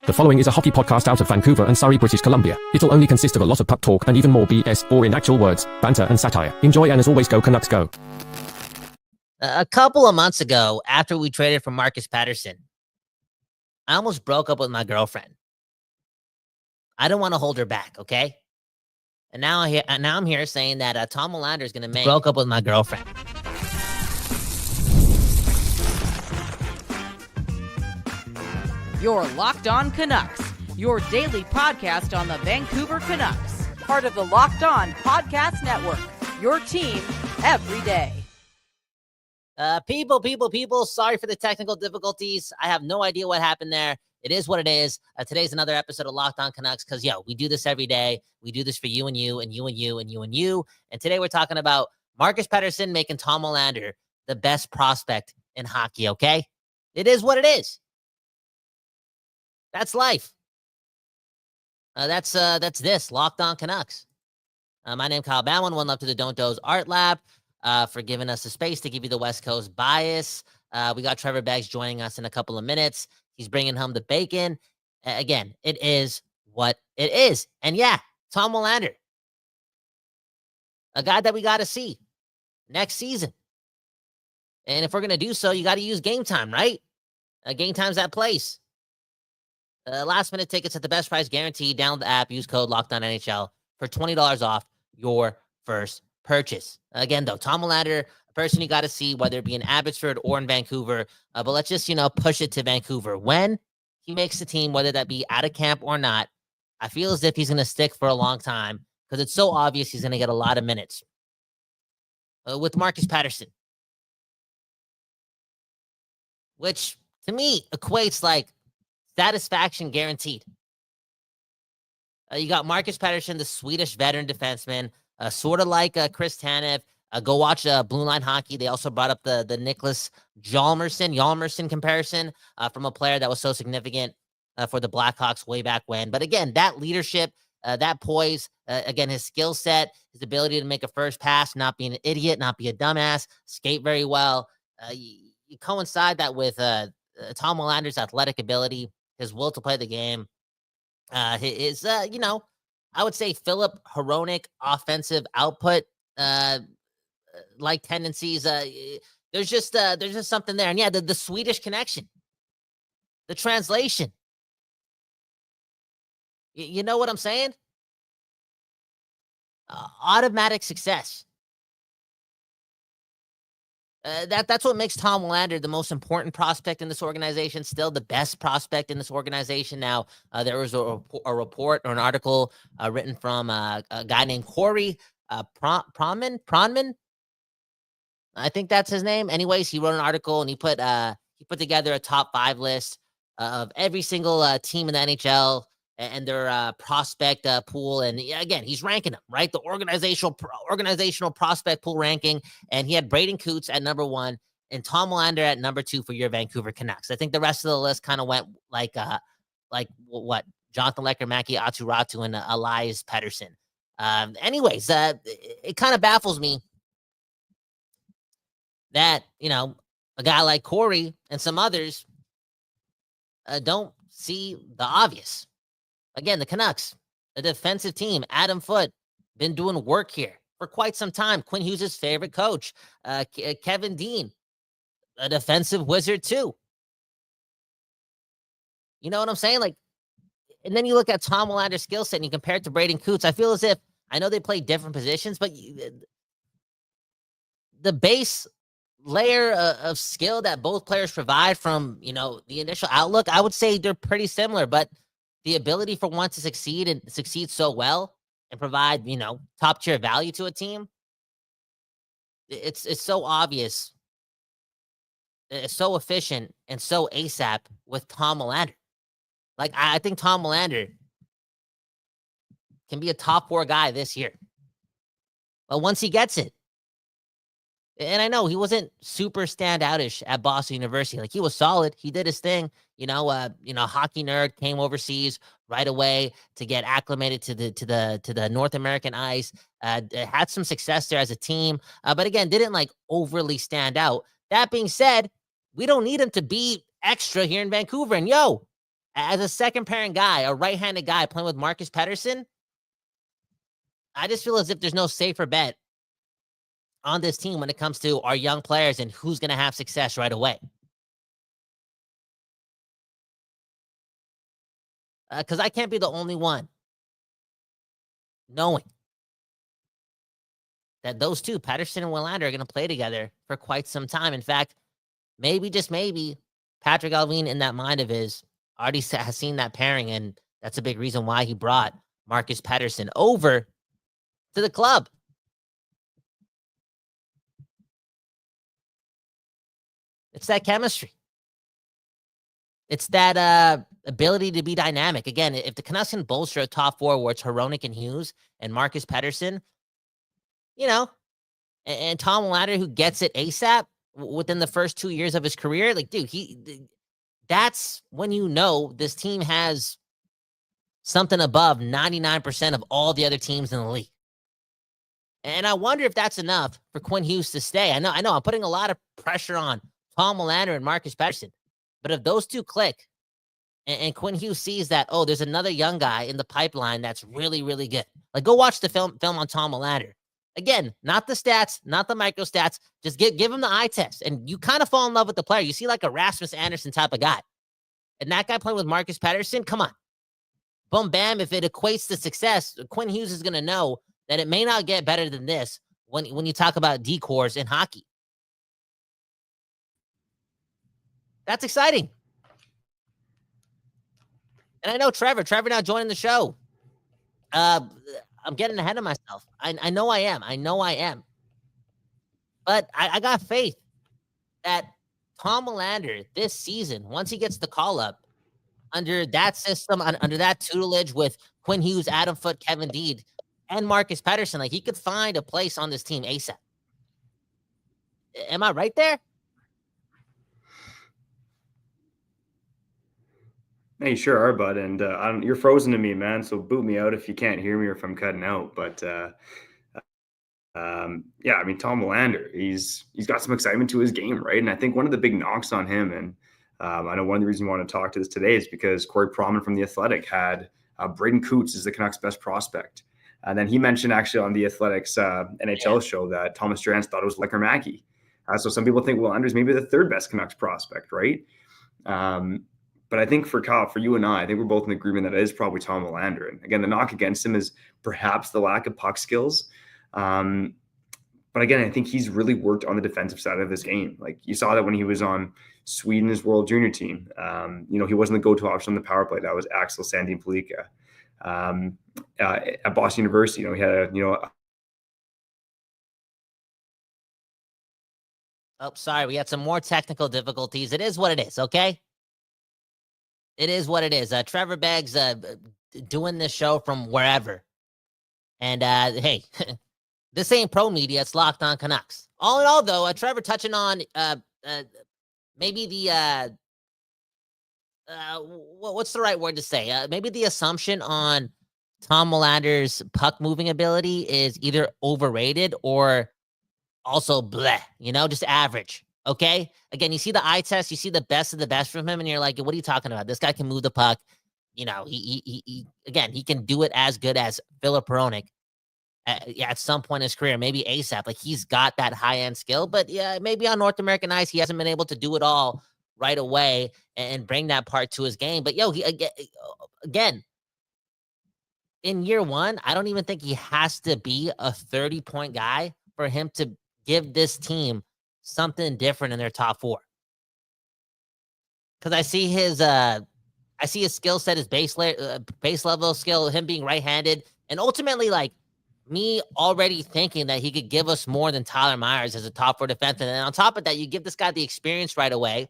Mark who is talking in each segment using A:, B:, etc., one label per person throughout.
A: The following is a hockey podcast out of Vancouver and Surrey, British Columbia. It'll only consist of a lot of puck talk and even more BS, or in actual words, banter and satire. Enjoy, and as always, go Canucks go.
B: A couple of months ago, after we traded for Marcus Pettersson, I almost broke up with my girlfriend. I don't want to hold her back, okay? And now I'm here saying that Tom Willander is going to broke up with my girlfriend.
C: You're Locked On Canucks, your daily podcast on the Vancouver Canucks, part of the Locked On Podcast Network, your team every day.
B: People, sorry for the technical difficulties. I have no idea what happened there. It is what it is. Today's another episode of Locked On Canucks because, we do this every day. We do this for you and you and you and you and you and you. And today we're talking about Marcus Pettersson making Tom Willander the best prospect in hockey, okay? It is what it is. That's life. That's this, Locked On Canucks. My name is Kyle Bauman, one love to the Don't Doze Art Lab, for giving us the space to give you the West Coast bias. We got Trevor Beggs joining us in a couple of minutes. He's bringing home the bacon. Again, it is what it is. And Tom Willander, a guy that we got to see next season. And if we're going to do so, you got to use Game Time, right? Game Time's that place. Last minute tickets at the best price guaranteed. Download the app, use code LOCKEDONNHL for $20 off your first purchase. Again, though, Tom Willander, a person you got to see, whether it be in Abbotsford or in Vancouver. But let's just, push it to Vancouver. When he makes the team, whether that be out of camp or not, I feel as if he's going to stick for a long time because it's so obvious he's going to get a lot of minutes. With Marcus Pettersson, which to me equates like satisfaction guaranteed. You got Marcus Pettersson, the Swedish veteran defenseman, sort of like Chris Tanev. Go watch BlueLine Hockey. They also brought up the Nicklas Hjalmarsson comparison from a player that was so significant for the Blackhawks way back when. But again, that leadership, that poise, again, his skill set, his ability to make a first pass, not be an idiot, not be a dumbass, skate very well. You coincide that with Tom Willander's athletic ability, his will to play the game, his I would say Philip Hronek offensive output, like tendencies. There's just something there, and the Swedish connection, the translation. You know what I'm saying? Automatic success. That's what makes Tom Willander the most important prospect in this organization, still the best prospect in this organization. Now, there was a report or an article written from a guy named Corey Pronman. I think that's his name. Anyways, he wrote an article and he put together a top 5 list of every single team in the NHL and their prospect pool. And again, he's ranking them, right? The organizational prospect pool ranking. And he had Braden Coots at number 1 and Tom Willander at number 2 for your Vancouver Canucks. I think the rest of the list kind of went like what? Jonathan Lecker, Maki Aturatu, and Elias Pettersson. Anyways, it kind of baffles me that, a guy like Corey and some others don't see the obvious. Again, the Canucks, a defensive team, Adam Foote, been doing work here for quite some time. Quinn Hughes' favorite coach, Kevin Dean, a defensive wizard too. You know what I'm saying? And then you look at Tom Willander's skill set and you compare it to Braden Coots. I feel as if, I know they play different positions, but the base layer of skill that both players provide from, the initial outlook, I would say they're pretty similar, but the ability for one to succeed and succeed so well and provide, top tier value to a team, it's so obvious. It's so efficient and so ASAP with Tom Willander. I think Tom Willander can be a top 4 guy this year. But once he gets it, and I know he wasn't super standoutish at Boston University. He was solid. He did his thing. Hockey nerd, came overseas right away to get acclimated to the North American ice. Had some success there as a team, but again, didn't overly stand out. That being said, we don't need him to be extra here in Vancouver. And As a second pairing guy, a right-handed guy playing with Marcus Pettersson, I just feel as if there's no safer bet on this team when it comes to our young players and who's going to have success right away. Because I can't be the only one knowing that those two, Pettersson and Willander, are going to play together for quite some time. In fact, maybe, just maybe, Patrick Allvin, in that mind of his, already has seen that pairing, and that's a big reason why he brought Marcus Pettersson over to the club. It's that chemistry. It's that ability to be dynamic. Again, if the Canucks can bolster a top four where it's Hronek and Hughes and Marcus Pettersson, you know, and Tom Willander, who gets it ASAP within the first 2 years of his career, like, dude, that's when you know this team has something above 99% of all the other teams in the league. And I wonder if that's enough for Quinn Hughes to stay. I know, I'm putting a lot of pressure on Tom Willander and Marcus Pettersson. But if those two click and Quinn Hughes sees that, oh, there's another young guy in the pipeline that's really, really good. Like, go watch the film on Tom Willander. Again, not the stats, not the micro stats. Just give him the eye test. And you kind of fall in love with the player. You see like a Rasmus Anderson type of guy. And that guy playing with Marcus Pettersson, come on. Boom, bam. If it equates to success, Quinn Hughes is going to know that it may not get better than this when you talk about decors in hockey. That's exciting. And I know Trevor now joining the show. I'm getting ahead of myself. I know I am. But I got faith that Tom Willander this season, once he gets the call up under that system, under that tutelage with Quinn Hughes, Adam Foote, Kevin Deed, and Marcus Pettersson, like, he could find a place on this team ASAP. Am I right there?
D: Hey, you sure are, bud. And you're frozen to me, man. So boot me out if you can't hear me or if I'm cutting out. But yeah, I mean, Tom Willander, he's got some excitement to his game, right? And I think one of the big knocks on him, and I know one of the reasons we want to talk to this today is because Corey Proman from The Athletic had Braden Coots as the Canucks' best prospect. And then he mentioned actually on The Athletic's NHL show that Thomas Drance thought it was Licker Mackey. So some people think Willander's maybe the third best Canucks prospect, right? But I think for Kyle, for you and I think we're both in agreement that it is probably Tom Willander. And again, the knock against him is perhaps the lack of puck skills. But again, I think he's really worked on the defensive side of his game. Like, you saw that when he was on Sweden's World Junior team. He wasn't the go-to option on the power play. That was Axel Sandin Pellikka. At Boston University, he had
B: Oh, sorry. We had some more technical difficulties. It is what it is, okay? It is what it is. Trevor Beggs doing this show from wherever. And, hey, this ain't pro media. It's Locked On Canucks. All in all, though, Trevor touching on maybe the what's the right word to say? Maybe the assumption on Tom Willander's puck-moving ability is either overrated or also bleh, just average. Okay. Again, you see the eye test, you see the best of the best from him, and you're like, what are you talking about? This guy can move the puck. He can do it as good as Filip Hronek at some point in his career, maybe ASAP. Like, he's got that high end skill, but yeah, maybe on North American ice, he hasn't been able to do it all right away and bring that part to his game. But again, in year one, I don't even think he has to be a 30-point guy for him to give this team something different in their top four. Because I see his skill set, his base level skill, him being right-handed, and ultimately, like, me already thinking that he could give us more than Tyler Myers as a top four defenseman. And on top of that, you give this guy the experience right away.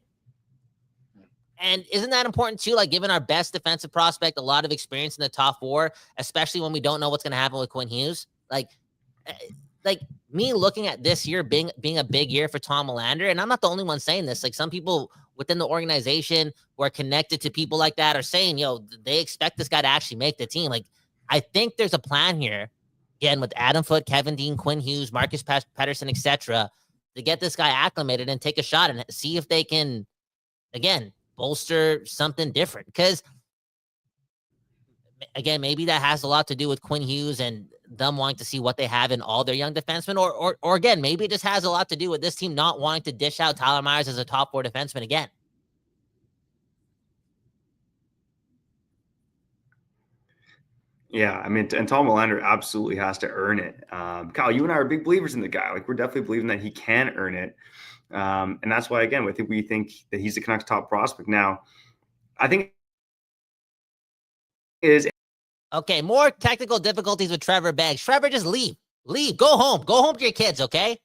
B: And isn't that important too? Like, giving our best defensive prospect a lot of experience in the top four, especially when we don't know what's going to happen with Quinn Hughes. Like me looking at this year being a big year for Tom Willander, and I'm not the only one saying this. Like, some people within the organization who are connected to people like that are saying, they expect this guy to actually make the team. Like, I think there's a plan here, again, with Adam Foote, Kevin Dean, Quinn Hughes, Marcus Pettersson, etc., to get this guy acclimated and take a shot and see if they can, again, bolster something different. Because, again, maybe that has a lot to do with Quinn Hughes and them wanting to see what they have in all their young defensemen. Or again, maybe it just has a lot to do with this team not wanting to dish out Tyler Myers as a top 4 defenseman again.
D: Yeah, I mean, and Tom Willander absolutely has to earn it. Kyle, you and I are big believers in the guy. Like, we're definitely believing that he can earn it. And that's why, again, we think that he's the Canucks' top prospect. Now, I think is
B: okay. More technical difficulties with Trevor Beggs. Trevor, just leave. Go home to your kids, okay?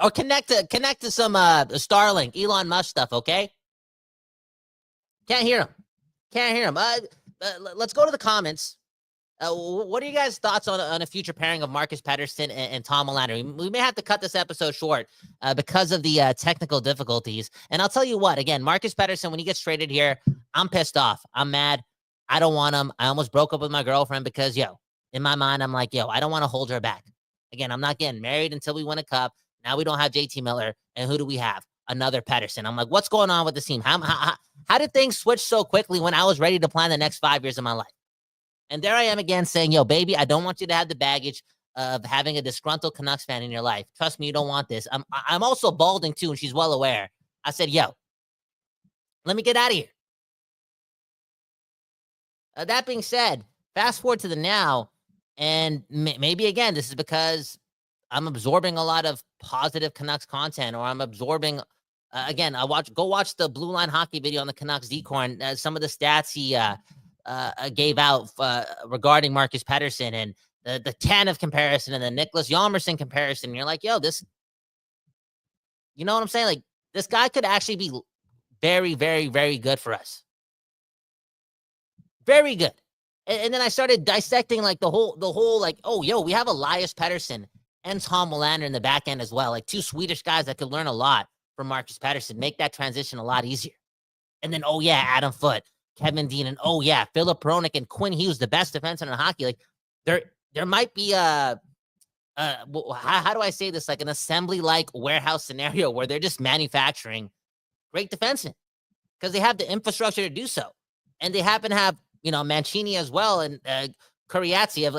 B: Or connect to some Starlink, Elon Musk stuff, okay? Can't hear him. Let's go to the comments. What are you guys' thoughts on a future pairing of Marcus Pettersson and Tom Willander? We may have to cut this episode short because of the technical difficulties. And I'll tell you what, again, Marcus Pettersson, when he gets traded here, I'm pissed off. I'm mad. I don't want him. I almost broke up with my girlfriend because, in my mind, I'm like, I don't want to hold her back. Again, I'm not getting married until we win a cup. Now we don't have JT Miller. And who do we have? Another Pettersson. I'm like, what's going on with the team? How did things switch so quickly when I was ready to plan the next 5 years of my life? And there I am again saying, baby, I don't want you to have the baggage of having a disgruntled Canucks fan in your life. Trust me, you don't want this. I'm also balding too, and she's well aware. I said, let me get out of here. That being said, fast forward to the now, and maybe again, this is because I'm absorbing a lot of positive Canucks content, or I'm absorbing, again, go watch the BlueLine Hockey video on the Canucks decor, and some of the stats he gave out regarding Marcus Pettersson and the Tanev comparison and the Nicholas Hjalmarsson comparison. You're like, this, you know what I'm saying? Like, this guy could actually be very, very, very good for us. Very good. And then I started dissecting like the whole like, we have Elias Pettersson and Tom Willander in the back end as well. Like, 2 Swedish guys that could learn a lot from Marcus Pettersson, make that transition a lot easier. And then, Adam Foote, Kevin Dean, and Philip Hronek and Quinn Hughes, the best defenseman in hockey. Like, there might be how do I say this? Like an assembly-like warehouse scenario where they're just manufacturing great defensemen because they have the infrastructure to do so, and they happen to have Mancini as well, and Kuriatsi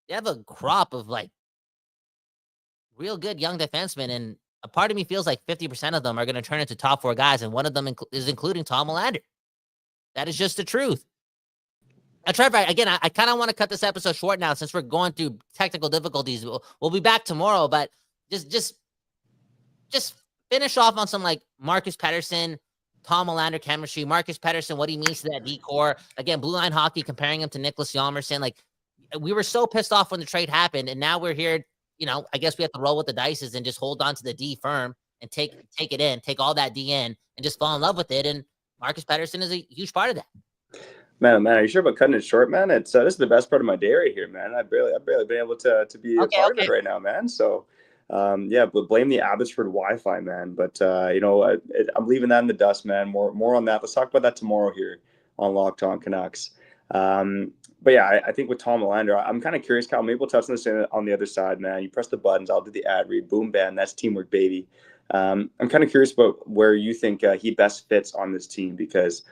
B: they have a crop of like real good young defensemen, and a part of me feels like 50% of them are going to turn into top 4 guys, and one of them is including Tom Willander. That is just the truth. Trevor, again, I kind of want to cut this episode short now since we're going through technical difficulties. We'll be back tomorrow, but just finish off on some like Marcus Pettersson, Tom Willander chemistry. Marcus Pettersson, what he means to that decor. Again, BlueLine Hockey comparing him to Nicholas Hjalmarsson. Like, we were so pissed off when the trade happened, and now we're here. I guess we have to roll with the dices and just hold on to the D firm and take it in, take all that D in, and just fall in love with it. And Marcus Pettersson is a huge part of that.
E: Man, are you sure about cutting it short, man? This is the best part of my day right here, man. I've barely been able to be a part of it right now, man. So, but blame the Abbotsford Wi-Fi, man. But I'm leaving that in the dust, man. More on that. Let's talk about that tomorrow here on Locked On Canucks. But yeah, I think with Tom Willander, I'm kind of curious, Kyle. Maybe we'll touch on this on the other side, man. You press the buttons, I'll do the ad read. Boom, bam. That's teamwork, baby. I'm kind of curious about where you think he best fits on this team, because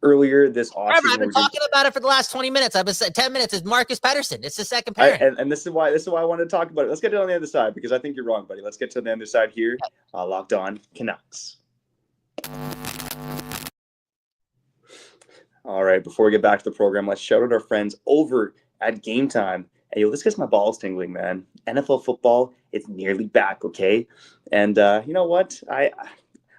E: earlier this offseason,
B: I've been talking about it for the last 20 minutes. I've been saying 10 minutes is Marcus Pettersson. It's the second pairing.
E: And this is why I wanted to talk about it. Let's get it on the other side, because I think you're wrong, buddy. Let's get to the other side here. Locked On Canucks. All right, before we get back to the program, let's shout out our friends over at Game Time. Hey, this gets my balls tingling, man. NFL football, it's nearly back, okay? And you know what? I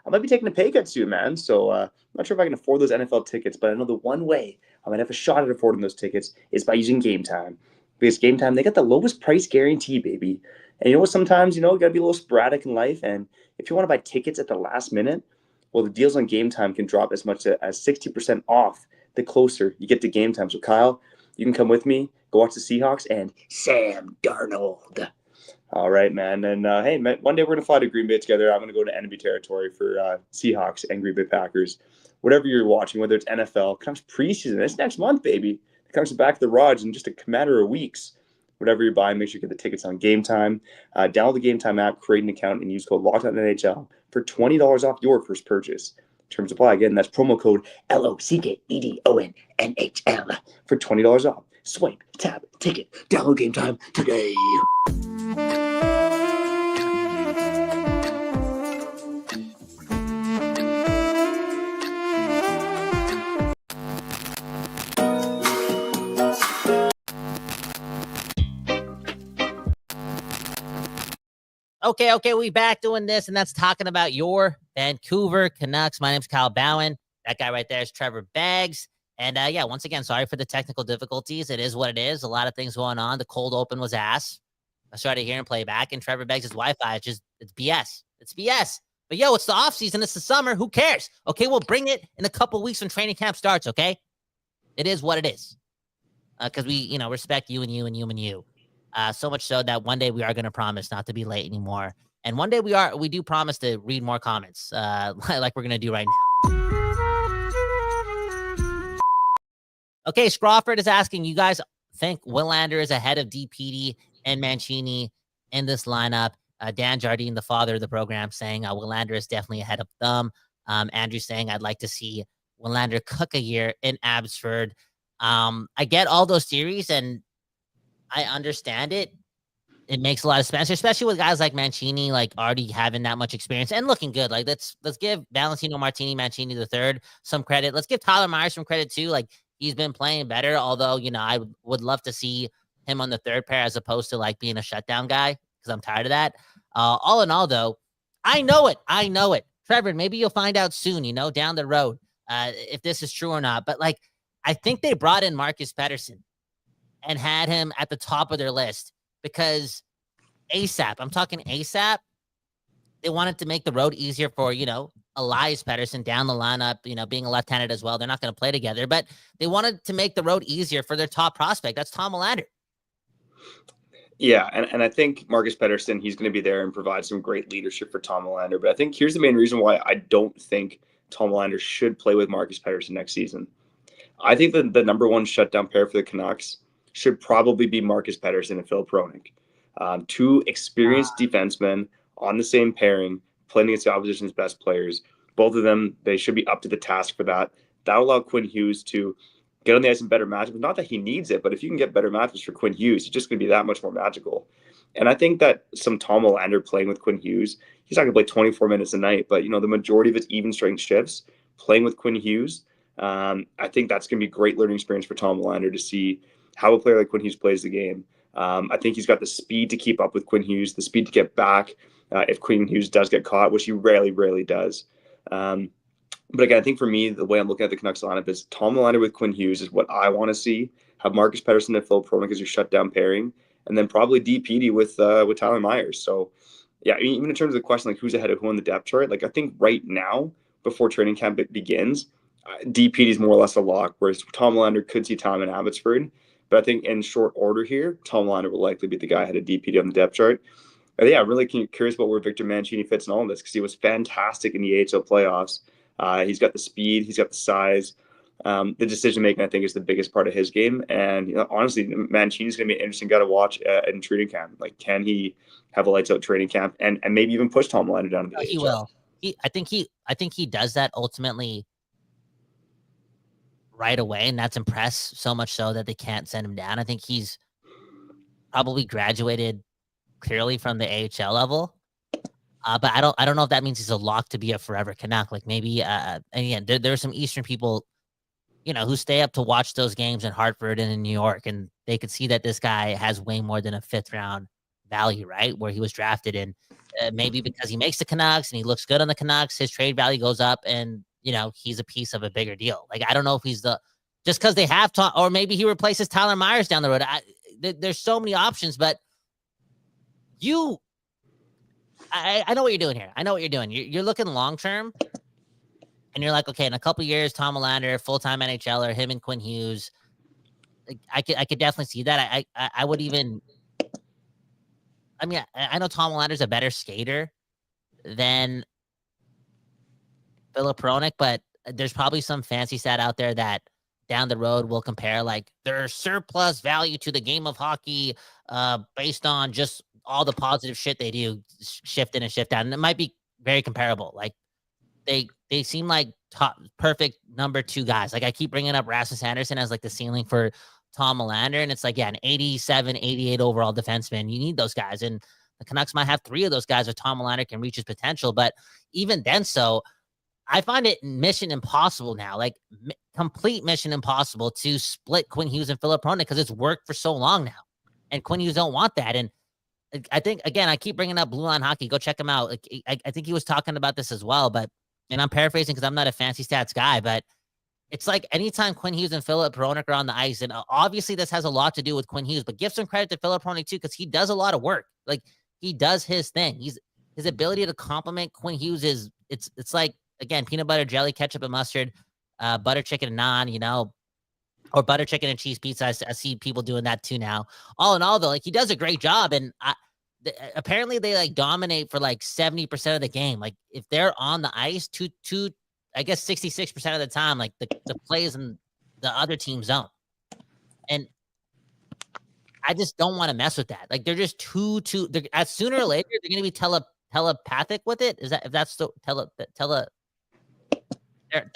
E: might be taking a pay cut soon, man. So I'm not sure if I can afford those NFL tickets, but I know the one way I might have a shot at affording those tickets is by using Game Time. Because Game Time, they got the lowest price guarantee, baby. And you know what? Sometimes, you got to be a little sporadic in life. And if you want to buy tickets at the last minute, well, the deals on Game Time can drop as much as 60% off the closer you get to Game Time. So, Kyle, you can come with me, go watch the Seahawks and Sam Darnold. All right, man. And, hey, man, one day we're going to fly to Green Bay together. I'm going to go to enemy territory for Seahawks and Green Bay Packers. Whatever you're watching, whether it's NFL, Canucks preseason, it's next month, baby. The Canucks are back to the Raj in just a matter of weeks. Whatever you're buying, make sure you get the tickets on Game Time. Download the Game Time app, create an account, and use code LOCKEDONNHL for $20 off your first purchase. Terms apply. Again, that's promo code LOCKEDONNHL for $20 off. Swipe, tap, ticket, download Game Time today.
B: Okay, we back doing this, and that's talking about your Vancouver Canucks. My name's Kyle Bowen. That guy right there is Trevor Baggs. And yeah, once again, sorry for the technical difficulties. It is what it is. A lot of things going on. The cold open was ass. I started hearing playback, and Trevor Baggs' Wi-Fi is just, it's BS. It's BS. But yo, it's the off season. It's the summer. Who cares? Okay, we'll bring it in a couple weeks when training camp starts, okay? It is what it is. Because we, respect you and you and you and you. So much so that one day we are going to promise not to be late anymore. And one day we do promise to read more comments, like we're going to do right now. Okay, Scrawford is asking, you guys think Willander is ahead of DPD and Mancini in this lineup? Dan Jardine, the father of the program, saying Willander is definitely ahead of them. Andrew saying, I'd like to see Willander cook a year in Abbotsford. I get all those theories, and I understand it. It makes a lot of sense, especially with guys like Mancini, like already having that much experience and looking good. Like let's give Valentino Martini Mancini the third some credit. Let's give Tyler Myers some credit too. Like he's been playing better, although I would love to see him on the third pair as opposed to like being a shutdown guy because I'm tired of that. All in all, though, I know it. Trevor, maybe you'll find out soon. Down the road, if this is true or not. But like, I think they brought in Marcus Pettersson and had him at the top of their list because ASAP, I'm talking ASAP, they wanted to make the road easier for, Elias Pettersson down the lineup, being a left-handed as well. They're not going to play together, but they wanted to make the road easier for their top prospect. That's Tom Willander.
E: Yeah, and I think Marcus Pettersson, he's going to be there and provide some great leadership for Tom Willander. But I think here's the main reason why I don't think Tom Willander should play with Marcus Pettersson next season. I think that the number one shutdown pair for the Canucks should probably be Marcus Pettersson and Phil Pronik. Two experienced defensemen on the same pairing, playing against the opposition's best players. Both of them, they should be up to the task for that. That'll allow Quinn Hughes to get on the ice in better matchups. Not that he needs it, but if you can get better matchups for Quinn Hughes, it's just going to be that much more magical. And I think that some Tom Willander playing with Quinn Hughes, he's not going to play 24 minutes a night, but the majority of his even strength shifts playing with Quinn Hughes, I think that's going to be a great learning experience for Tom Willander to see how a player like Quinn Hughes plays the game. I think he's got the speed to keep up with Quinn Hughes, the speed to get back if Quinn Hughes does get caught, which he rarely does. But again, I think for me, the way I'm looking at the Canucks lineup is Tom Willander with Quinn Hughes is what I want to see. Have Marcus Pettersson and Phil Pronik as your shutdown pairing, and then probably DPD with Tyler Myers. So yeah, even in terms of the question, like who's ahead of who on the depth chart, like I think right now, before training camp begins, DPD is more or less a lock, whereas Tom Willander could see time in Abbotsford. But I think in short order here, Tom Willander will likely be the guy ahead of DPD on the depth chart. But yeah, I'm really curious about where Victor Mancini fits in all of this because he was fantastic in the AHL playoffs. He's got the speed, he's got the size. The decision-making, I think, is the biggest part of his game. And honestly, Mancini's going to be an interesting guy to watch in training camp. Like, can he have a lights-out training camp and maybe even push Tom Willander down to the AHL?
B: He will. I think he does that ultimately right away, and that's impressed so much so that they can't send him down. I think he's probably graduated clearly from the AHL level. But I don't know if that means he's a lock to be a forever Canuck. Like maybe, and again, there are some Eastern people, who stay up to watch those games in Hartford and in New York, and they could see that this guy has way more than a 5th round value, right? Where he was drafted in. Maybe because he makes the Canucks and he looks good on the Canucks, his trade value goes up, and he's a piece of a bigger deal. Like I don't know if he's just because they have or maybe he replaces Tyler Myers down the road. There's so many options, but I know what you're doing here. I know what you're doing. You're looking long term, and you're like, okay, in a couple years, Tom Willander, full-time NHLer, him and Quinn Hughes. I could definitely see that. I would even. I mean, I know Tom Willander's a better skater than Philip Pronik, but there's probably some fancy stat out there that down the road will compare like their surplus value to the game of hockey based on just all the positive shit they do, shift in and shift out. And it might be very comparable. Like they seem like top perfect number 2 guys. Like I keep bringing up Rasmus Anderson as like the ceiling for Tom Willander, and it's like, yeah, an 87, 88 overall defenseman. You need those guys, and the Canucks might have 3 of those guys if Tom Willander can reach his potential. But even then, so I find it mission impossible now, like complete mission impossible to split Quinn Hughes and Philip Hronek because it's worked for so long now, and Quinn Hughes don't want that. And I think, again, I keep bringing up BlueLine Hockey. Go check him out. Like, I think he was talking about this as well, and I'm paraphrasing because I'm not a fancy stats guy, but it's like anytime Quinn Hughes and Philip Hronek are on the ice, and obviously this has a lot to do with Quinn Hughes, but give some credit to Philip Hronek too, because he does a lot of work. Like he does his thing. His ability to complement Quinn Hughes is it's like, again, peanut butter, jelly, ketchup, and mustard, butter chicken and naan, or butter chicken and cheese pizza. I see people doing that too now. All in all, though, like he does a great job, and apparently they like dominate for like 70% of the game. Like if they're on the ice, I guess 66% of the time, like the plays in the other team's zone, and I just don't want to mess with that. Like they're just too. Sooner or later they're going to be telepathic with it. Is that if that's the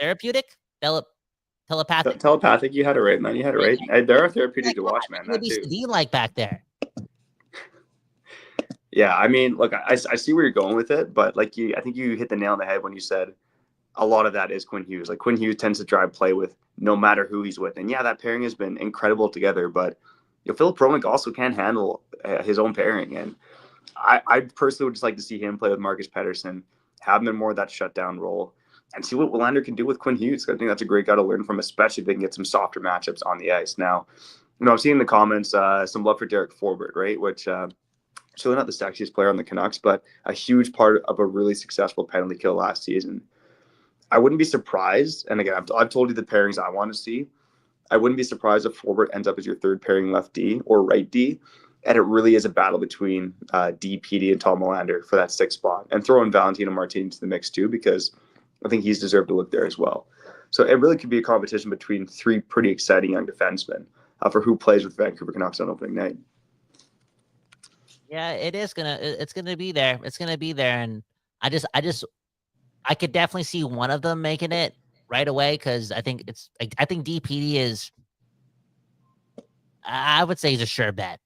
B: therapeutic? Telepathic.
E: Telepathic. You had it right, man. You had it right. There are therapeutic to watch, man.
B: What do you like back there?
E: Yeah, I mean, look, I see where you're going with it, but like I think you hit the nail on the head when you said a lot of that is Quinn Hughes. Like Quinn Hughes tends to drive play with no matter who he's with, and yeah, that pairing has been incredible together. But Philip Hronek also can handle his own pairing, and I personally would just like to see him play with Marcus Pettersson, have him in more of that shutdown role, and see what Willander can do with Quinn Hughes. I think that's a great guy to learn from, especially if they can get some softer matchups on the ice. Now, I'm seeing in the comments some love for Derek Forbort, right? Which certainly not the sexiest player on the Canucks, but a huge part of a really successful penalty kill last season. I wouldn't be surprised, and again, I've told you the pairings I want to see. I wouldn't be surprised if Forbort ends up as your third pairing left D or right D, and it really is a battle between D, PD, and Tom Willander for that 6th spot, and throw in Valentino Martinez into the mix too, because I think he's deserved to look there as well. So it really could be a competition between 3 pretty exciting young defensemen for who plays with Vancouver Canucks on opening night.
B: Yeah, it's gonna be there. It's gonna be there, and I could definitely see one of them making it right away, because I think DPD is, I would say he's a sure bet.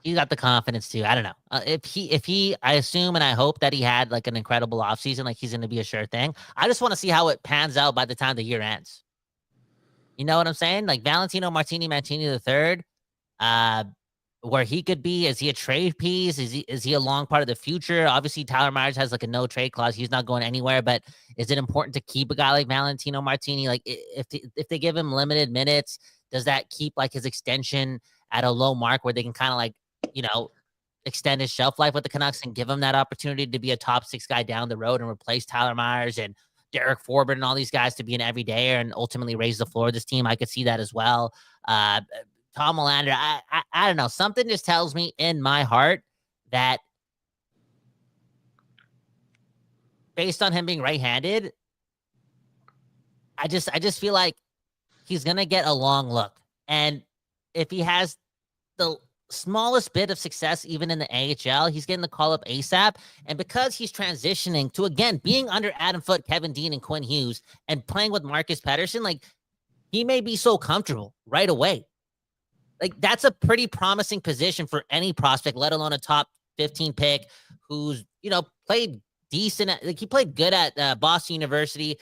B: He got the confidence too. I don't know if he I assume and I hope that he had like an incredible offseason, like he's going to be a sure thing. I just want to see how it pans out by the time the year ends. You know what I'm saying? Like Valentino Martini the third, where he could be. Is he a trade piece? Is he a long part of the future? Obviously, Tyler Myers has like a no trade clause. He's not going anywhere. But is it important to keep a guy like Valentino Martini? Like if they give him limited minutes, does that keep like his extension at a low mark where they can kind of like, extend his shelf life with the Canucks and give him that opportunity to be a top 6 guy down the road and replace Tyler Myers and Derek Forbort and all these guys to be an everydayer and ultimately raise the floor of this team? I could see that as well. Tom Willander, I don't know. Something just tells me in my heart that based on him being right-handed, I just feel like he's going to get a long look. And if he has the smallest bit of success, even in the AHL, he's getting the call up ASAP. And because he's transitioning to, again, being under Adam Foote, Kevin Dean, and Quinn Hughes and playing with Marcus Pettersson, like he may be so comfortable right away. Like that's a pretty promising position for any prospect, let alone a top 15 pick who's, played decent. Like he played good at Boston University.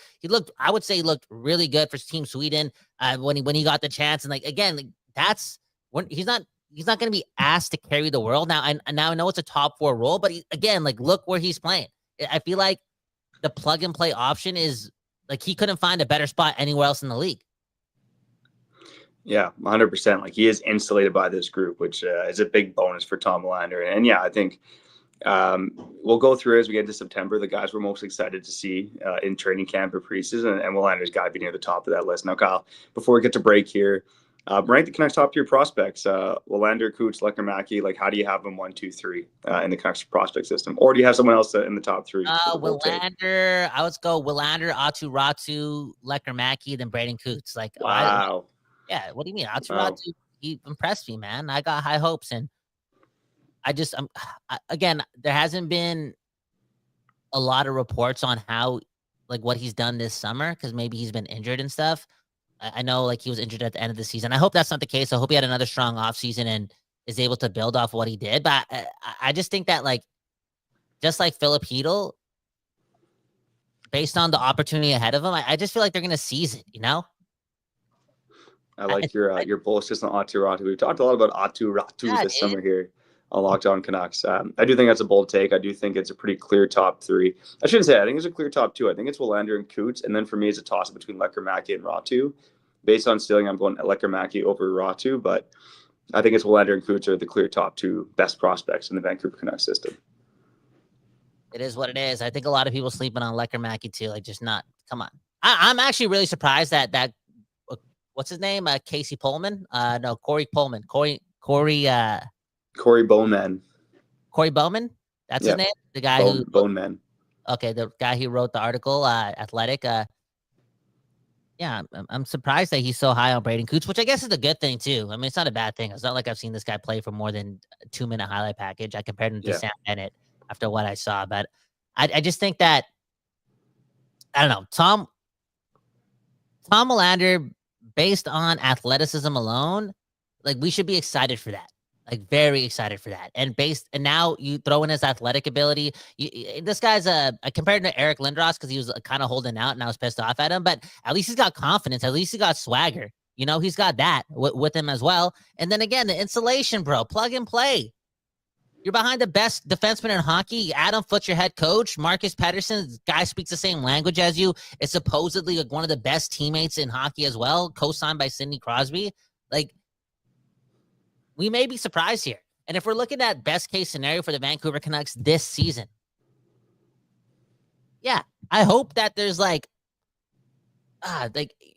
B: I would say he looked really good for Team Sweden when he got the chance. And like, again, like that's when he's not going to be asked to carry the world. Now I know it's a top 4 role, but again, like look where he's playing. I feel like the plug and play option is like he couldn't find a better spot anywhere else in the league.
E: Yeah, 100%. Like he is insulated by this group, which is a big bonus for Tom Willander. And yeah, I think we'll go through as we get into September. The guys we're most excited to see in training camp or preseason, and Willander's got to be near the top of that list. Now, Kyle, before we get to break here, rank the Canucks top tier prospects. Willander, Coots, Lekkerimäki. Like, how do you have them 1, 2, 3 in the Canucks prospect system, or do you have someone else in the top 3?
B: Willander, I would go Willander, Aatu Räty, Lekkerimäki, then Braden Coots. Like,
E: wow.
B: Yeah, what do you mean? Aatu Räty, he impressed me, man. I got high hopes, and again, there hasn't been a lot of reports on how like what he's done this summer, because maybe he's been injured and stuff. I know like he was injured at the end of the season. I hope that's not the case. I hope he had another strong offseason and is able to build off what he did. But I just think that, like, just like Philip Hedl, based on the opportunity ahead of him, I just feel like they're going to seize it, you know?
E: I like your bullishness on Atu Ratu. We've talked a lot about Atu Ratu this summer here on Locked On Canucks. I do think that's a bold take. I do think it's a pretty clear top three. I shouldn't say I think it's a clear top two. I think it's Willander and Coots, and then for me, it's a toss-up between Lekkerimäki and Ratu. Based on stealing, I'm going Lekkerimäki over Ratu, but I think it's Willander and Coots are the clear top two best prospects in the Vancouver Canucks system.
B: It is what it is. I think a lot of people sleeping on Lekkerimäki too. Like, just not. Come on. I'm actually really surprised that what's his name? Casey Pullman. No, Corey Pullman. Corey
E: Bowman.
B: Corey Bowman. That's his name. The guy
E: Bowman.
B: Okay, the guy who wrote the article, Athletic. Yeah, I'm surprised that he's so high on Braden Coots, which I guess is a good thing too. I mean, it's not a bad thing. It's not like I've seen this guy play for more than a 2-minute highlight package. I compared him to Sam Bennett after what I saw, but I just think that, I don't know, Tom Willander, based on athleticism alone, like, we should be excited for that. Like, very excited for that. And now you throw in his athletic ability. This guy's I compared him to Eric Lindros because he was kind of holding out and I was pissed off at him, but at least he's got confidence. At least he got swagger. You know, he's got that with him as well. And then again, the insulation, bro, plug and play. You're behind the best defenseman in hockey. Adam Foote's your head coach. Marcus Pettersson, this guy speaks the same language as you. Is supposedly like one of the best teammates in hockey as well, co-signed by Sidney Crosby. Like, we may be surprised here. And if we're looking at best case scenario for the Vancouver Canucks this season, yeah, I hope that there's like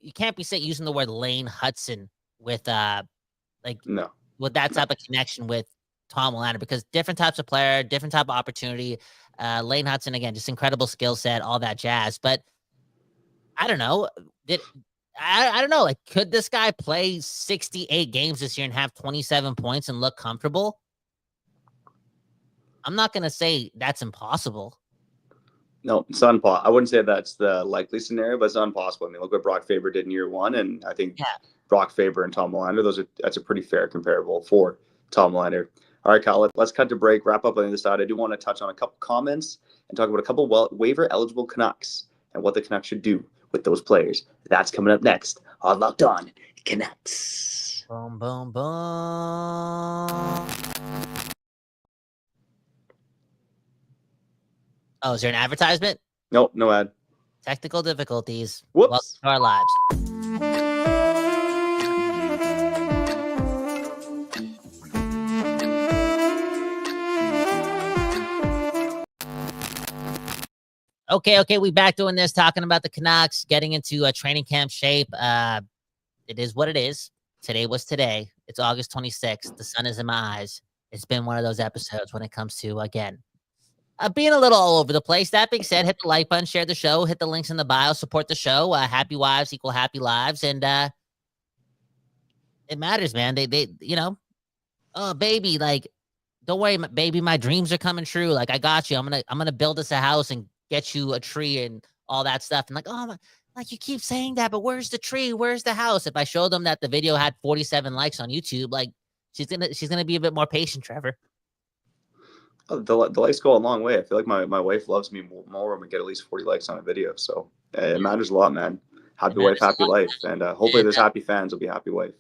B: you can't be using the word Lane Hudson with with that type of connection with Tom Willander, because different types of player, different type of opportunity. Lane Hudson, again, just incredible skill set, all that jazz. But I don't know. I don't know. Like, could this guy play 68 games this year and have 27 points and look comfortable? I'm not going to say that's impossible.
E: No, it's not impossible. I wouldn't say that's the likely scenario, but it's not impossible. I mean, look what Brock Faber did in year one, and I think Brock Faber and Tom Willander, that's a pretty fair comparable for Tom Willander. All right, Kyle, let's cut to break, wrap up on the other side. I do want to touch on a couple comments and talk about a couple waiver-eligible Canucks and what the Canucks should do with those players. That's coming up next on Locked On Canucks.
B: Boom, boom, boom. Oh, is there an advertisement?
E: Nope, no ad.
B: Technical difficulties.
E: Whoops.
B: Welcome to our lives. Okay, we back doing this, talking about the Canucks, getting into a training camp shape. It is what it is. Today was today. It's August 26th. The sun is in my eyes. It's been one of those episodes when it comes to, again, being a little all over the place. That being said, hit the like button, share the show, hit the links in the bio, support the show. Happy wives equal happy lives. And it matters, man. They oh, baby, like, don't worry, baby, my dreams are coming true. Like, I got you. I'm gonna build us a house and get you a tree and all that stuff. And like, oh my, like, you keep saying that, but where's the tree? Where's the house? If I show them that the video had 47 likes on YouTube, like, she's gonna be a bit more patient, Trevor.
E: Oh, the likes go a long way. I feel like my wife loves me more when we get at least 40 likes on a video. So it matters a lot, man. Happy wife, happy life. And hopefully there's happy fans will be happy wife.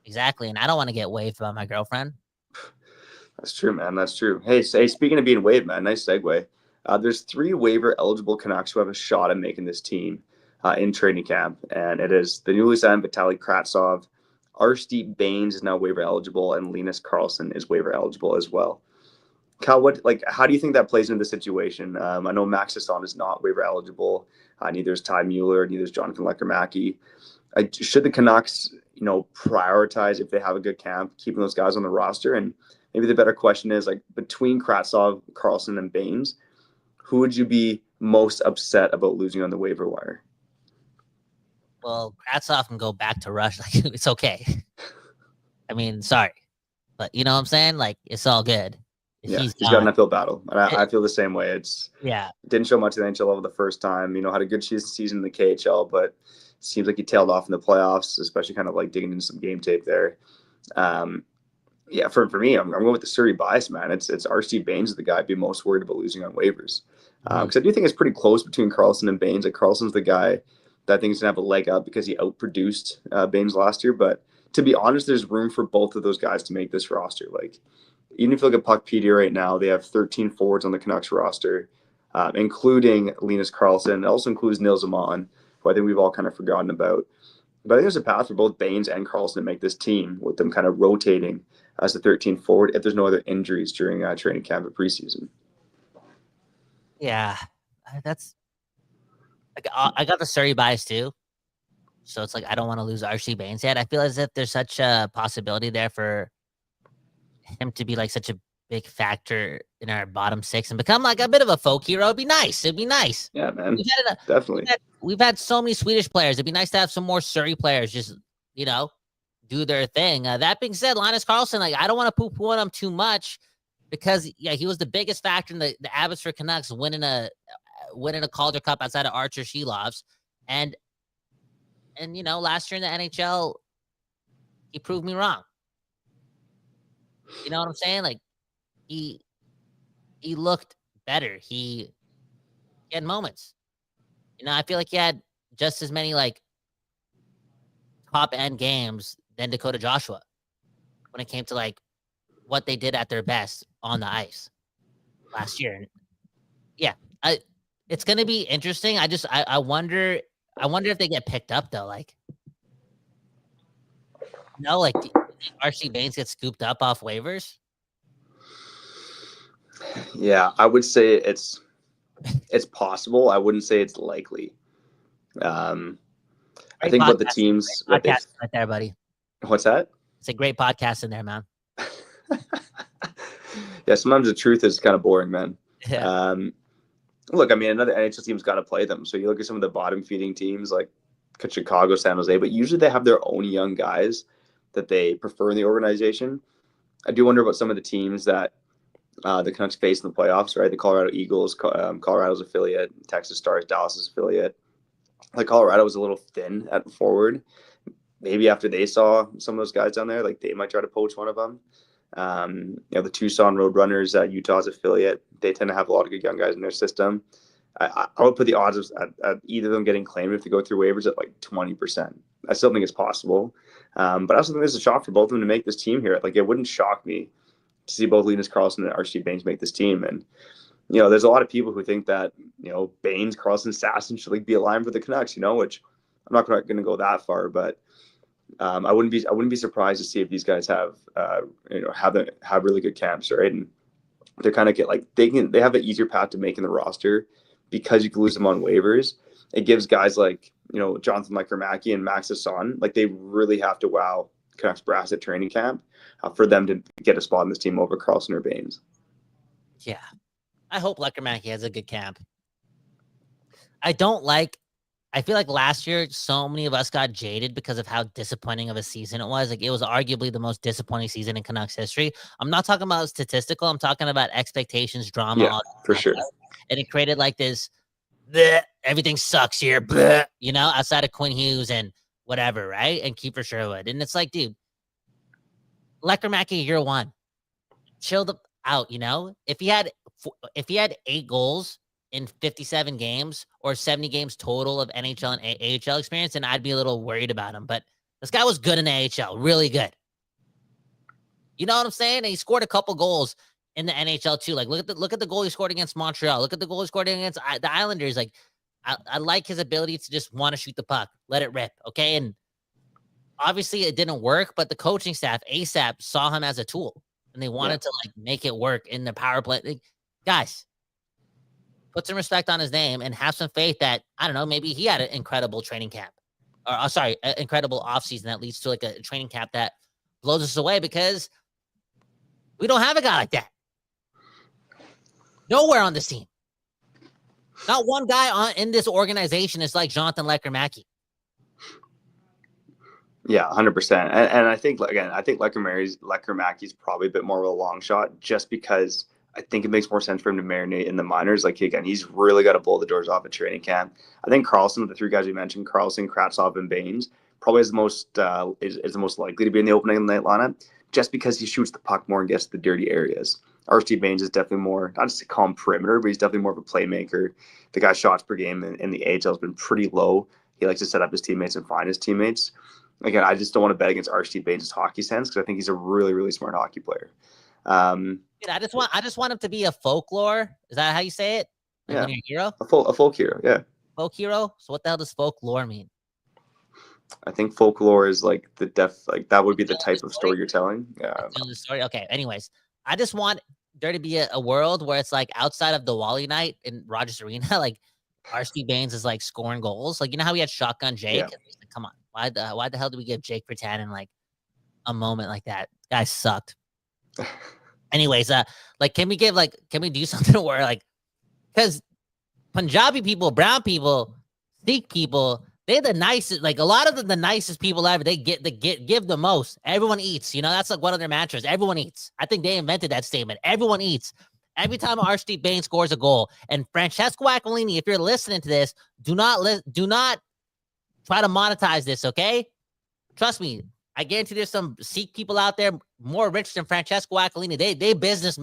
B: Exactly. And I don't want to get waved by my girlfriend.
E: That's true, man. That's true. Hey, speaking of being waved, man, nice segue. There's 3 waiver-eligible Canucks who have a shot at making this team in training camp, and it is the newly signed Vitaly Kravtsov, Arshdeep Bains is now waiver-eligible, and Linus Karlsson is waiver-eligible as well. Cal, how do you think that plays into the situation? I know Max Sasson is not waiver-eligible. Neither is Ty Mueller. Neither is Jonathan Lekkerimäki. Should the Canucks, prioritize, if they have a good camp, keeping those guys on the roster? And maybe the better question is, like, between Kravtsov, Karlsson, and Bains, who would you be most upset about losing on the waiver wire?
B: Well, Kravtsov can go back to Russia. Like, it's okay. I mean, sorry. But you know what I'm saying? Like, it's all good.
E: Yeah,
B: he's
E: he's got an
B: gone.
E: uphill battle, and I feel the same way. It's
B: Yeah.
E: didn't show much at the NHL level the first time. Had a good season in the KHL, but seems like he tailed off in the playoffs, especially kind of like digging into some game tape there. Yeah, for me, I'm going with the Surrey bias, man. It's RC Baines is the guy I'd be most worried about losing on waivers. Because I do think it's pretty close between Carlson and Baines. Like Carlson's the guy that I think is going to have a leg up because he outproduced Baines last year. But to be honest, there's room for both of those guys to make this roster. Like, even if you look at Puckpedia right now, they have 13 forwards on the Canucks roster, including Linus Karlsson. It also includes Nils Amon, who I think we've all kind of forgotten about. But I think there's a path for both Baines and Karlsson to make this team, with them kind of rotating as the 13th forward if there's no other injuries during training camp or preseason.
B: Yeah, that's. I got the Surrey bias too, so it's like I don't want to lose RC Baines yet. I feel as if there's such a possibility there for him to be like such a big factor in our bottom six and become like a bit of a folk hero. It'd be nice. It'd be nice.
E: Yeah, man. Definitely.
B: We've had so many Swedish players. It'd be nice to have some more Surrey players just, do their thing. That being said, Linus Karlsson, like, I don't want to poo-poo on him too much because, he was the biggest factor in the Abbotsford Canucks winning a Calder Cup outside of Archer Shelovs. And last year in the NHL, he proved me wrong. You know what I'm saying? Like, he looked better. He had moments. I feel like he had just as many like top end games than Dakota Joshua when it came to like what they did at their best on the ice last year. Yeah, it's gonna be interesting. I wonder if they get picked up though. Like, RC Baines gets scooped up off waivers.
E: Yeah, I would say it's possible. I wouldn't say it's likely. I think what the teams
B: right there, buddy.
E: What's that?
B: It's a great podcast in there, man.
E: Yeah, sometimes the truth is kind of boring, man.
B: Yeah.
E: Look, I mean, another NHL team's got to play them. So you look at some of the bottom feeding teams like Chicago, San Jose, but usually they have their own young guys that they prefer in the organization. I do wonder about some of the teams that the Canucks face in the playoffs, right? The Colorado Eagles, Colorado's affiliate, Texas Stars, Dallas's affiliate. Like Colorado was a little thin at forward. Maybe after they saw some of those guys down there, like they might try to poach one of them. The Tucson Roadrunners, Utah's affiliate, they tend to have a lot of good young guys in their system. I would put the odds at either of them getting claimed if they go through waivers at like 20%. I still think it's possible. But I also think there's a shot for both of them to make this team here. Like, it wouldn't shock me to see both Linus Karlsson and RC Baines make this team. And, there's a lot of people who think that, Baines, Karlsson, Sasson should like be aligned for the Canucks, which I'm not going to go that far, but I wouldn't be surprised to see if these guys have really good camps, right? And they kind of get like they have an easier path to making the roster because you can lose them on waivers. It gives guys like Jonathan Lekkerimäki and Max Hassan, like, they really have to wow Canucks brass at training camp for them to get a spot in this team over Karlsson or Baines.
B: Yeah, I hope Lekkerimäki has a good camp. I feel like last year, so many of us got jaded because of how disappointing of a season it was. Like, it was arguably the most disappointing season in Canucks history. I'm not talking about statistical. I'm talking about expectations, drama.
E: Yeah, for sure.
B: And it created like this, everything sucks here, outside of Quinn Hughes and whatever, right? And Kiefer Sherwood. And it's like, dude, Lekkerimäki year one, chill out, If he had 8 goals in 57 games or 70 games total of NHL and AHL experience, and I'd be a little worried about him. But this guy was good in AHL, really good. You know what I'm saying? And he scored a couple goals in the NHL too. Like, look at the goal he scored against Montreal. Look at the goal he scored against the Islanders. Like, I like his ability to just want to shoot the puck, let it rip. Okay. And obviously it didn't work, but the coaching staff ASAP saw him as a tool and they wanted to like make it work in the power play. Like, guys, put some respect on his name and have some faith that, I don't know, maybe he had an incredible training camp an incredible offseason that leads to like a training camp that blows us away, because we don't have a guy like that. Nowhere on this team. Not one guy in this organization is like Jonathan Lekkerimäki.
E: Yeah, 100%. And I think, again, Lekkerimäki's probably a bit more of a long shot just because I think it makes more sense for him to marinate in the minors. Like, again, he's really got to blow the doors off at training camp. I think Carlson, of the three guys we mentioned, Carlson, Kravtsov, and Baines, probably is the most likely to be in the opening night lineup, just because he shoots the puck more and gets to the dirty areas. R.C. Baines is definitely more, not just a calm perimeter, but he's definitely more of a playmaker. The guy's shots per game in the AHL has been pretty low. He likes to set up his teammates and find his teammates. Again, I just don't want to bet against R.C. Baines' hockey sense, because I think he's a really, really smart hockey player.
B: I just want him to be a folklore. Is that how you say it? Like,
E: yeah,
B: when you're a hero.
E: A folk hero. Yeah,
B: folk hero. So what the hell does folklore mean?
E: I think folklore is like that would be the type of story you're telling. Yeah,
B: the story. Okay. Anyways, I just want there to be a world where it's like outside of the Wally night in Rogers Arena, like R.C. Baines is like scoring goals. Like, you know how we had Shotgun Jake?
E: Yeah.
B: Like, come on, why the hell do we give Jake Virtanen like a moment like that? Guy sucked. Anyways, like, can we do something where, like, because Punjabi people, brown people, Sikh people, they're the nicest, like a lot of the nicest people ever. They give the most. Everyone eats, that's like one of their mantras. Everyone eats. I think they invented that statement. Everyone eats. Every time R.C. Baines scores a goal, and Francesco Aquilini, if you're listening to this, do not try to monetize this, okay? Trust me. I guarantee there's some Sikh people out there more rich than Francesco Aquilini. They business,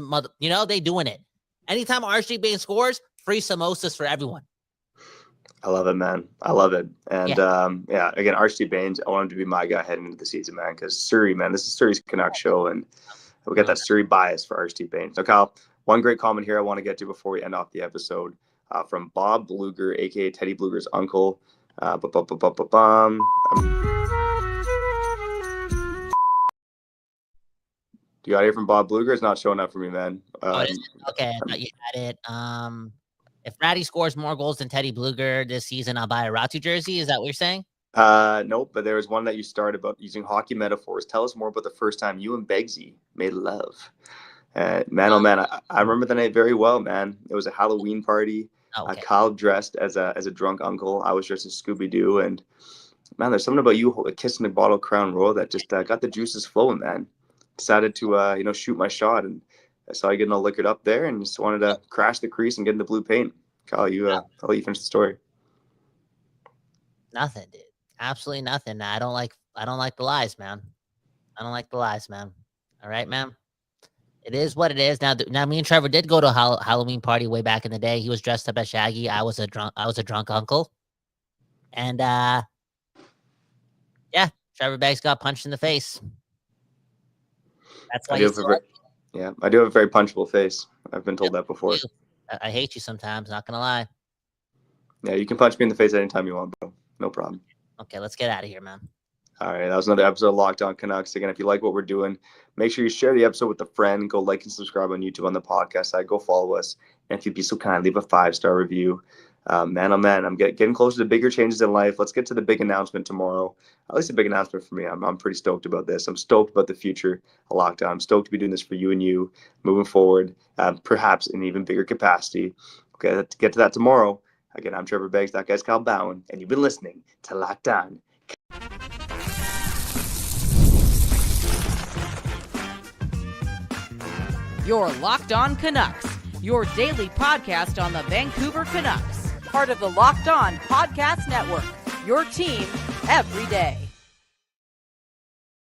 B: they doing it. Anytime R.C. Baines scores, free samosas for everyone.
E: I love it, man. I love it. And again, R.C. Baines, I want him to be my guy heading into the season, man, because Surrey, man, this is Surrey's Canucks show, and we got that Surrey bias for R.C. Baines. Now, Kyle, one great comment here I want to get to before we end off the episode from Bob Bluger, a.k.a. Teddy Bluger's uncle. Do you got it from Bob Bluger? It's not showing up for me, man.
B: Okay, I thought you had it. If Ratty scores more goals than Teddy Bluger this season, I'll buy a Ratu jersey. Is that what you're saying?
E: Nope, but there was one that you started about using hockey metaphors. Tell us more about the first time you and Begsy made love. Man, oh man, I remember the night very well, man. It was a Halloween party.
B: Okay.
E: Kyle dressed as a drunk uncle. I was dressed as Scooby-Doo, and man, there's something about you kissing the bottle of Crown Royal that just got the juices flowing, man. Decided to shoot my shot, and I saw you getting all liquored up there, and just wanted to crash the crease and get in the blue paint. Kyle, I'll let you finish the story.
B: Nothing, dude. Absolutely nothing. I don't like the lies, man. I don't like the lies, man. All right, man. It is what it is. Now, me and Trevor did go to a Halloween party way back in the day. He was dressed up as Shaggy. I was a drunk uncle, and Trevor Beggs got punched in the face. That's why
E: I do have a very punchable face. I've been told that before.
B: I hate you sometimes, not gonna lie.
E: Yeah, you can punch me in the face anytime you want, bro. No problem.
B: Okay, let's get out of here, man.
E: All right, that was another episode of Locked On Canucks. Again, if you like what we're doing, make sure you share the episode with a friend. Go like and subscribe on YouTube on the podcast side. Go follow us. And if you'd be so kind, leave a 5-star review. Man, oh man, I'm getting closer to bigger changes in life. Let's get to the big announcement tomorrow. At least a big announcement for me. I'm pretty stoked about this. I'm stoked about the future of Locked On. I'm stoked to be doing this for you and you moving forward, perhaps in even bigger capacity. Okay, let's get to that tomorrow. Again, I'm Trevor Beggs. That guy's Kyle Bowen, and you've been listening to Locked On.
C: Your Locked On Canucks, your daily podcast on the Vancouver Canucks, part of the Locked On Podcast Network, your team every day.